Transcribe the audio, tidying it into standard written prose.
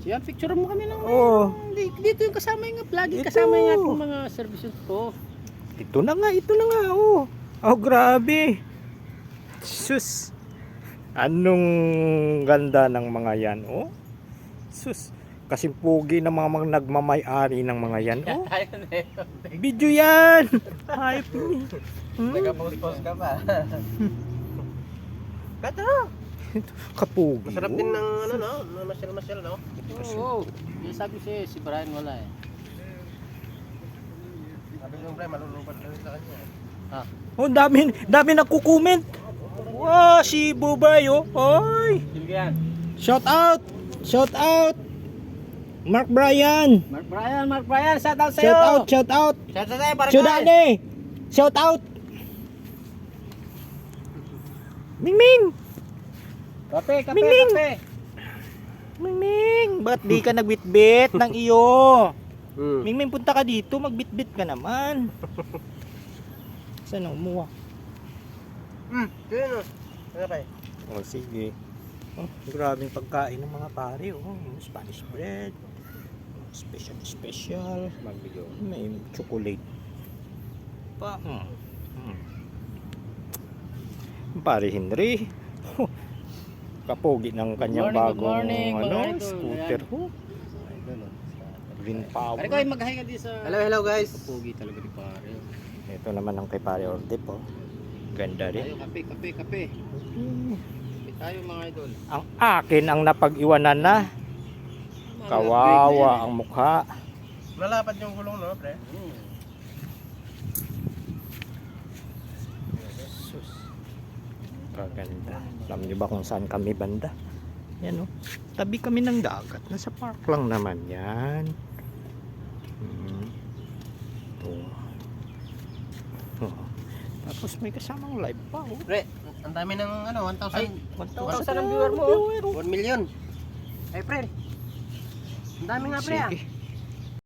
Yan, picture mo kami ng Oo. dito yung kasama yung lagi kasama yung ating mga services to. Ito na nga, oh. Oh, grabe. Sus. Anong ganda ng mga yan, oh. Sus. Kasing pugi ng mga nagmamay-ari ng mga yan, oh. Video yan. Hype. Nag-post ka pa. Beto! Kapugi. Masarap din ng ano no? Masyal-masyal no? Oo. Yung sabi si Brian wala eh. Sabi ng Brian, malulupad lang sa kanya. Ah. Oh, dami nagko-comment. Wow, si Bubay, oh. Oy. Sino yan? Shout out. Shout out. Mark Brian. Mark Brian, shout out sa'yo. Shout out. Shout out tayo, parang Sudane. Shout out. Mingming. Kape. Ming. Mingming, ba't di ka nagbitbit ng iyo? Mingming, punta ka dito, magbitbit ka naman. Saan ang umuha? Kaya no? Ano kayo? Oh, sige. Oh, grabing pagkain ng mga pare, oh. Spanish bread. Special. May chocolate. Pa. Pare Henry. Oh, kapogi ng kanyang Good bagong morning, mga idol. scooter. Ayan. Oh, green power. Pare ko ay mag-hi ka di sa... Hello guys. Kapugi talaga ni pare. Ito naman ang kay pare Ordep, oh. Ganda rin. Tayo, kape. Kape tayo mga idol. Ang akin ang napag-iwanan na. Kawawa ang mukha. Malapad yung gulong no, pre? Sus. Kaganda. Alam niyo ba kung saan kami banda? Yan, oh. Tabi kami ng dagat. Nasa park lang naman yan. Ito. Oh. Tapos may kasamang live pa, oh. Pre, ang dami ng ano, 1,000. 1,000 ang viewer mo. 1 million. Ay pre. Ang dami nga pre ah. Sige.